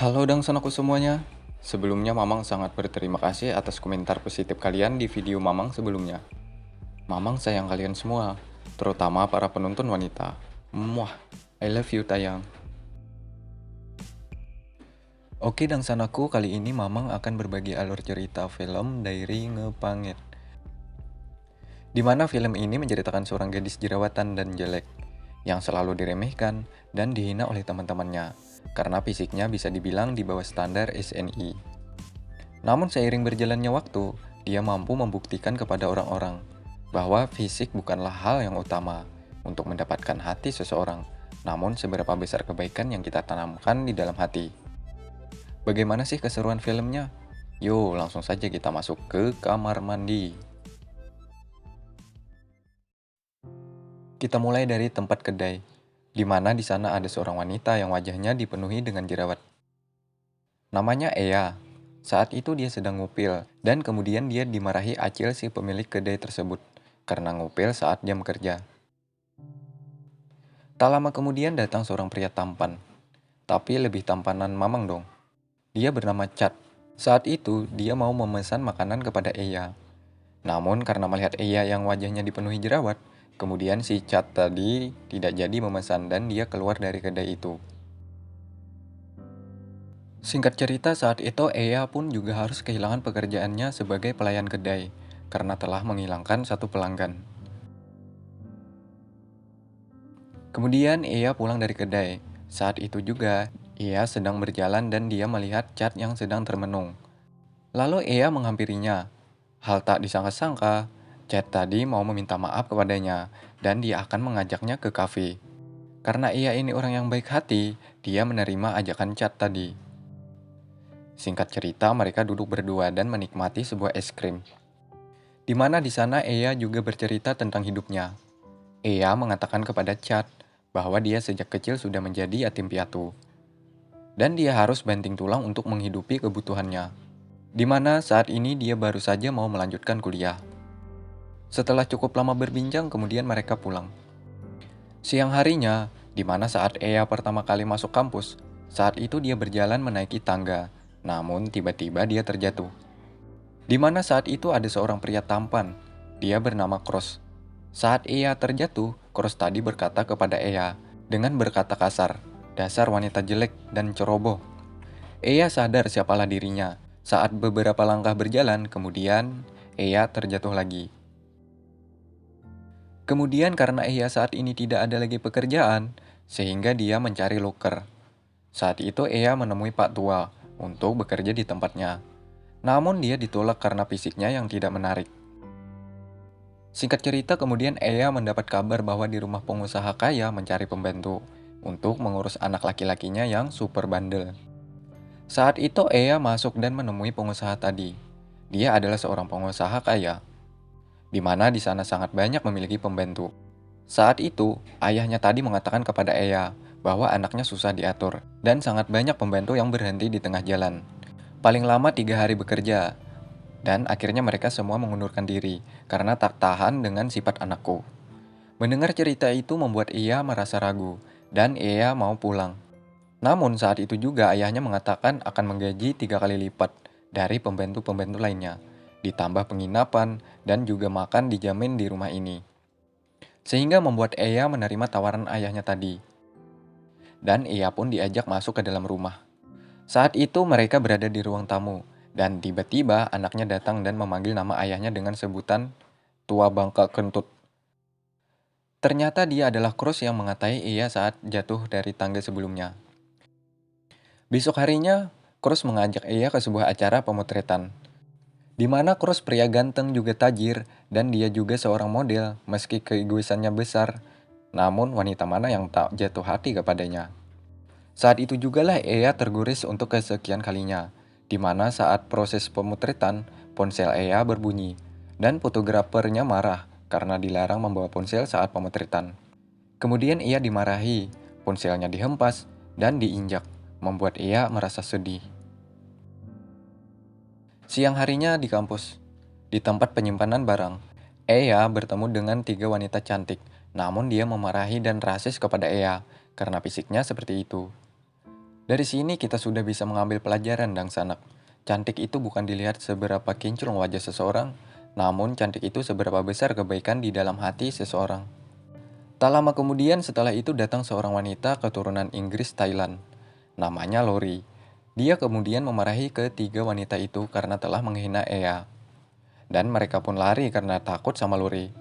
Halo Dangsanku semuanya. Sebelumnya Mamang sangat berterima kasih atas komentar positif kalian di video Mamang sebelumnya. Mamang sayang kalian semua, terutama para penonton wanita. Muah, I love you tayang. Oke Dangsanaku, kali ini Mamang akan berbagi alur cerita film Diary Ngepangit. Di mana film ini menceritakan seorang gadis jerawatan dan jelek yang selalu diremehkan dan dihina oleh teman-temannya karena fisiknya bisa dibilang di bawah standar SNI. Namun seiring berjalannya waktu, dia mampu membuktikan kepada orang-orang bahwa fisik bukanlah hal yang utama untuk mendapatkan hati seseorang, namun seberapa besar kebaikan yang kita tanamkan di dalam hati. Bagaimana sih keseruan filmnya? Yuk, langsung saja kita masuk ke kamar mandi. Kita mulai dari tempat kedai, di mana di sana ada seorang wanita yang wajahnya dipenuhi dengan jerawat. Namanya Ea. Saat itu dia sedang ngupil, dan kemudian dia dimarahi Acil si pemilik kedai tersebut, karena ngupil saat jam kerja. Tak lama kemudian datang seorang pria tampan, tapi lebih tampanan Mamang dong. Dia bernama Chat. Saat itu, dia mau memesan makanan kepada Eya. Namun karena melihat Eya yang wajahnya dipenuhi jerawat, kemudian si Chat tadi tidak jadi memesan dan dia keluar dari kedai itu. Singkat cerita, saat itu Eya pun juga harus kehilangan pekerjaannya sebagai pelayan kedai karena telah menghilangkan satu pelanggan. Kemudian Eya pulang dari kedai. Saat itu juga, Eya sedang berjalan dan dia melihat Chat yang sedang termenung. Lalu Eya menghampirinya. Hal tak disangka-sangka, Chat tadi mau meminta maaf kepadanya dan dia akan mengajaknya ke kafe. Karena Eya ini orang yang baik hati, dia menerima ajakan Chat tadi. Singkat cerita, mereka duduk berdua dan menikmati sebuah es krim. Di mana di sana Eya juga bercerita tentang hidupnya. Eya mengatakan kepada Chat bahwa dia sejak kecil sudah menjadi yatim piatu. Dan dia harus banting tulang untuk menghidupi kebutuhannya. Di mana saat ini dia baru saja mau melanjutkan kuliah. Setelah cukup lama berbincang, kemudian mereka pulang. Siang harinya, di mana saat Eya pertama kali masuk kampus, saat itu dia berjalan menaiki tangga. Namun tiba-tiba dia terjatuh. Di mana saat itu ada seorang pria tampan. Dia bernama Cross. Saat Eya terjatuh, Cross tadi berkata kepada Eya dengan berkata kasar, "Dasar wanita jelek dan ceroboh." Eya sadar siapalah dirinya. Saat beberapa langkah berjalan, kemudian Eya terjatuh lagi. Kemudian karena Eya saat ini tidak ada lagi pekerjaan, sehingga dia mencari loker. Saat itu Eya menemui Pak Tua untuk bekerja di tempatnya. Namun dia ditolak karena fisiknya yang tidak menarik. Singkat cerita kemudian Eya mendapat kabar bahwa di rumah pengusaha kaya mencari pembantu untuk mengurus anak laki-lakinya yang super bandel. Saat itu Eya masuk dan menemui pengusaha tadi. Dia adalah seorang pengusaha kaya, di mana di sana sangat banyak memiliki pembantu. Saat itu, ayahnya tadi mengatakan kepada Eya bahwa anaknya susah diatur dan sangat banyak pembantu yang berhenti di tengah jalan. Paling lama 3 hari bekerja, dan akhirnya mereka semua mengundurkan diri karena tak tahan dengan sifat anakku. Mendengar cerita itu membuat Eya merasa ragu, dan Eya mau pulang. Namun saat itu juga ayahnya mengatakan akan menggaji 3 kali lipat dari pembantu-pembantu lainnya, ditambah penginapan dan juga makan dijamin di rumah ini. Sehingga membuat Eya menerima tawaran ayahnya tadi. Dan Eya pun diajak masuk ke dalam rumah. Saat itu mereka berada di ruang tamu, dan tiba-tiba anaknya datang dan memanggil nama ayahnya dengan sebutan tua bangka kentut. Ternyata dia adalah Cross yang mengatai Eya saat jatuh dari tangga sebelumnya. Besok harinya, Cross mengajak Eya ke sebuah acara pemotretan, di mana Cross pria ganteng juga tajir, dan dia juga seorang model, meski keegoisannya besar. Namun wanita mana yang tak jatuh hati kepadanya? Saat itu jugalah Eya terguris untuk kesekian kalinya, di mana saat proses pemotretan, ponsel Eya berbunyi, dan fotografernya marah karena dilarang membawa ponsel saat pemotretan. Kemudian Eya dimarahi, ponselnya dihempas, dan diinjak, membuat Eya merasa sedih. Siang harinya di kampus, di tempat penyimpanan barang, Eya bertemu dengan 3 wanita cantik, namun dia memarahi dan rasis kepada Eya karena fisiknya seperti itu. Dari sini kita sudah bisa mengambil pelajaran dan sanak. Cantik itu bukan dilihat seberapa kinclong wajah seseorang, namun cantik itu seberapa besar kebaikan di dalam hati seseorang. Tak lama kemudian setelah itu datang seorang wanita keturunan Inggris Thailand. Namanya Lori. Dia kemudian memarahi ketiga wanita itu karena telah menghina Ea. Dan mereka pun lari karena takut sama Lori.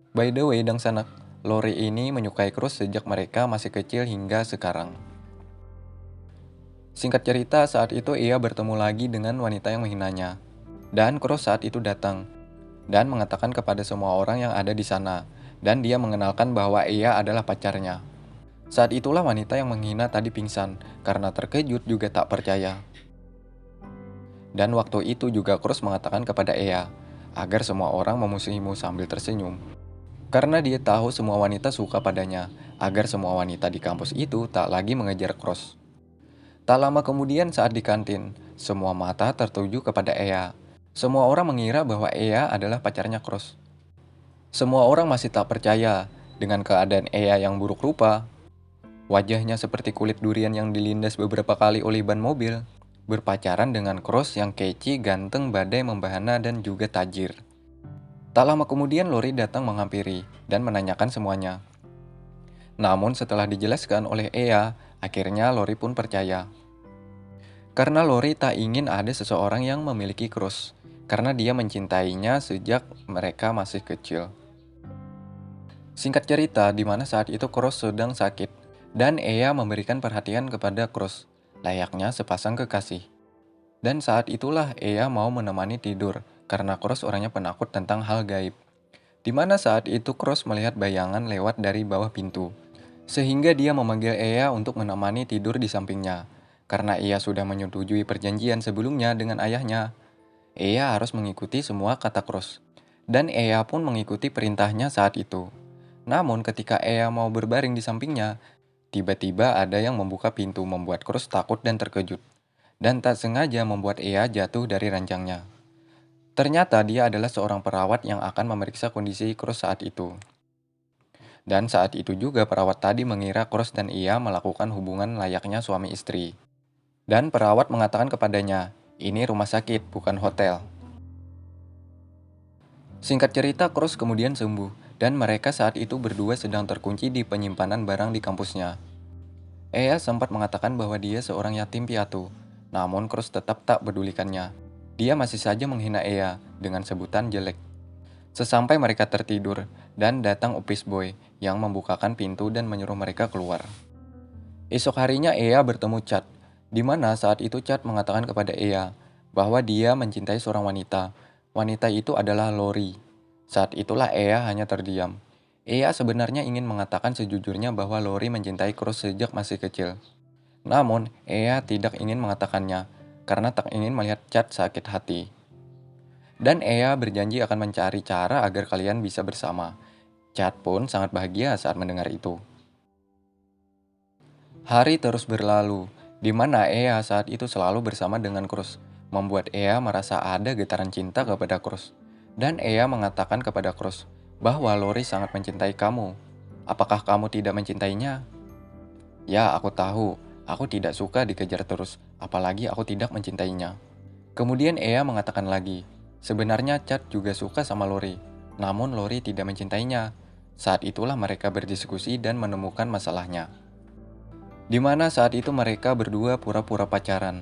By the way, Dang Sanak, Lori ini menyukai Cruz sejak mereka masih kecil hingga sekarang. Singkat cerita, saat itu Ea bertemu lagi dengan wanita yang menghinanya. Dan Cruz saat itu datang dan mengatakan kepada semua orang yang ada di sana, dan dia mengenalkan bahwa Ea adalah pacarnya. Saat itulah wanita yang menghina tadi pingsan, karena terkejut juga tak percaya. Dan waktu itu juga Cruz mengatakan kepada Ea, agar semua orang memusuhimu sambil tersenyum. Karena dia tahu semua wanita suka padanya, agar semua wanita di kampus itu tak lagi mengejar Cruz. Tak lama kemudian saat di kantin, semua mata tertuju kepada Ea. Semua orang mengira bahwa Ea adalah pacarnya Cruz. Semua orang masih tak percaya dengan keadaan Ea yang buruk rupa. Wajahnya seperti kulit durian yang dilindas beberapa kali oleh ban mobil. Berpacaran dengan Cruz yang kece, ganteng, badai, membahana, dan juga tajir. Tak lama kemudian Lori datang menghampiri dan menanyakan semuanya. Namun setelah dijelaskan oleh Ea, akhirnya Lori pun percaya. Karena Lori tak ingin ada seseorang yang memiliki Cruz, karena dia mencintainya sejak mereka masih kecil. Singkat cerita, di mana saat itu Cruz sedang sakit, dan Ea memberikan perhatian kepada Cruz, layaknya sepasang kekasih. Dan saat itulah Ea mau menemani tidur, karena Cruz orangnya penakut tentang hal gaib. Di mana saat itu Cruz melihat bayangan lewat dari bawah pintu, sehingga dia memanggil Ea untuk menemani tidur di sampingnya. Karena Ea sudah menyetujui perjanjian sebelumnya dengan ayahnya, Ea harus mengikuti semua kata Cruz. Dan Ea pun mengikuti perintahnya saat itu. Namun ketika Ea mau berbaring di sampingnya, tiba-tiba ada yang membuka pintu membuat Cruz takut dan terkejut. Dan tak sengaja membuat Ea jatuh dari ranjangnya. Ternyata dia adalah seorang perawat yang akan memeriksa kondisi Cruz saat itu. Dan saat itu juga perawat tadi mengira Cruz dan Ea melakukan hubungan layaknya suami istri. Dan perawat mengatakan kepadanya, ini rumah sakit, bukan hotel. Singkat cerita, Cruz kemudian sembuh, dan mereka saat itu berdua sedang terkunci di penyimpanan barang di kampusnya. Ea sempat mengatakan bahwa dia seorang yatim piatu, namun Cruz tetap tak pedulikannya. Dia masih saja menghina Ea dengan sebutan jelek. Sesampai mereka tertidur, dan datang office boy yang membukakan pintu dan menyuruh mereka keluar. Esok harinya Ea bertemu Chad, di mana saat itu Chad mengatakan kepada Ea bahwa dia mencintai seorang wanita. Wanita itu adalah Lori. Saat itulah Ea hanya terdiam. Ea sebenarnya ingin mengatakan sejujurnya bahwa Lori mencintai Cruz sejak masih kecil. Namun, Ea tidak ingin mengatakannya, karena tak ingin melihat Chad sakit hati. Dan Ea berjanji akan mencari cara agar kalian bisa bersama. Chad pun sangat bahagia saat mendengar itu. Hari terus berlalu, di mana Ea saat itu selalu bersama dengan Cruz, membuat Ea merasa ada getaran cinta kepada Cruz. Dan Ea mengatakan kepada Cruz bahwa Lori sangat mencintai kamu. Apakah kamu tidak mencintainya? Ya, aku tahu. Aku tidak suka dikejar terus, apalagi aku tidak mencintainya. Kemudian Ea mengatakan lagi, sebenarnya Chad juga suka sama Lori, namun Lori tidak mencintainya. Saat itulah mereka berdiskusi dan menemukan masalahnya. Di mana saat itu mereka berdua pura-pura pacaran,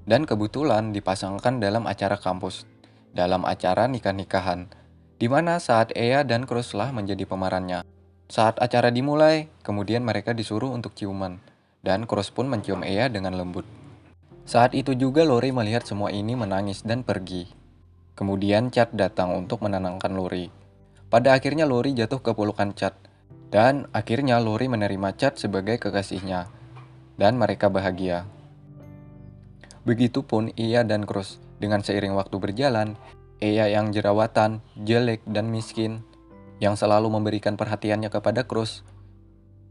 dan kebetulan dipasangkan dalam acara kampus, dalam acara nikah-nikahan, di mana saat Ea dan Cruz lah menjadi pemerannya. Saat acara dimulai, kemudian mereka disuruh untuk ciuman, dan Cruz pun mencium Ea dengan lembut. Saat itu juga Lori melihat semua ini menangis dan pergi. Kemudian Chad datang untuk menenangkan Lori. Pada akhirnya Lori jatuh ke pelukan Chad, dan akhirnya Lori menerima Chad sebagai kekasihnya, dan mereka bahagia. Begitupun Ea dan Cruz. Dengan seiring waktu berjalan, Ea yang jerawatan, jelek, dan miskin, yang selalu memberikan perhatiannya kepada Cruz,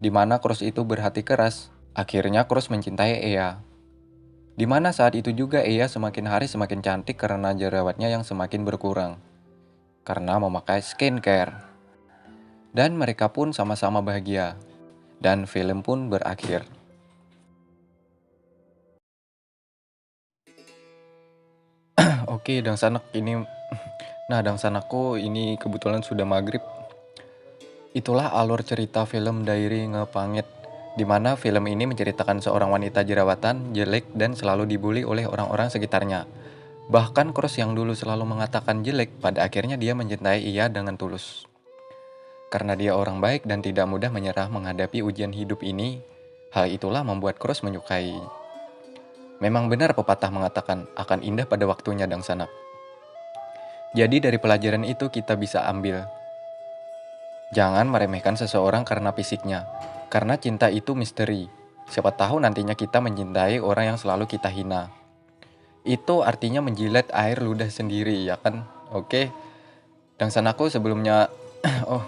di mana Cruz itu berhati keras, akhirnya Cruz mencintai Ea. Di mana saat itu juga Ea semakin hari semakin cantik karena jerawatnya yang semakin berkurang, karena memakai skincare. Dan mereka pun sama-sama bahagia, dan film pun berakhir. Oke, Dang Sanak ini nah Dang Sanakku ini kebetulan sudah maghrib. Itulah alur cerita film Diary Ngepangit, di mana film ini menceritakan seorang wanita jerawatan, jelek, dan selalu dibully oleh orang-orang sekitarnya. Bahkan Cross yang dulu selalu mengatakan jelek, pada akhirnya dia mencintai ia dengan tulus. Karena dia orang baik dan tidak mudah menyerah menghadapi ujian hidup ini, hal itulah membuat Cross menyukai. Memang benar pepatah mengatakan akan indah pada waktunya Dang Sanak. Jadi dari pelajaran itu kita bisa ambil, jangan meremehkan seseorang karena fisiknya, karena cinta itu misteri. Siapa tahu nantinya kita mencintai orang yang selalu kita hina. Itu artinya menjilat air ludah sendiri, ya kan? Oke, Dang Sanakku sebelumnya oh,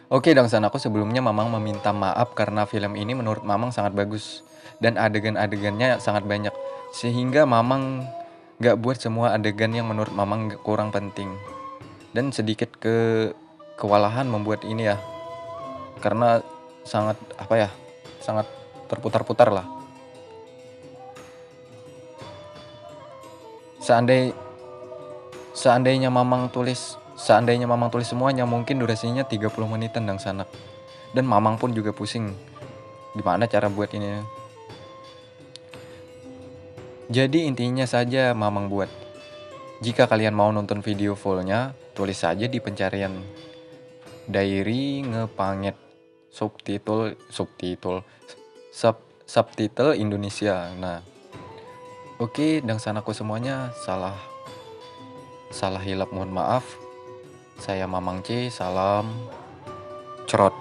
oke Dang Sanakku sebelumnya Mamang meminta maaf karena film ini menurut Mamang sangat bagus dan adegan-adegannya sangat banyak, sehingga Mamang gak buat semua adegan yang menurut Mamang kurang penting. Dan sedikit kewalahan membuat ini ya, karena sangat sangat terputar-putar lah. Seandainya seandainya Mamang tulis semuanya, mungkin durasinya 30 menitan Dang Sanak. Dan Mamang pun juga pusing gimana cara buat ini. Jadi intinya saja Mamang buat, jika kalian mau nonton video fullnya, tulis saja di pencarian Diary Ngepangit subtitle Indonesia. Nah, oke, Dang Sanakku semuanya, salah hilap mohon maaf. Saya Mamang C, salam cerot.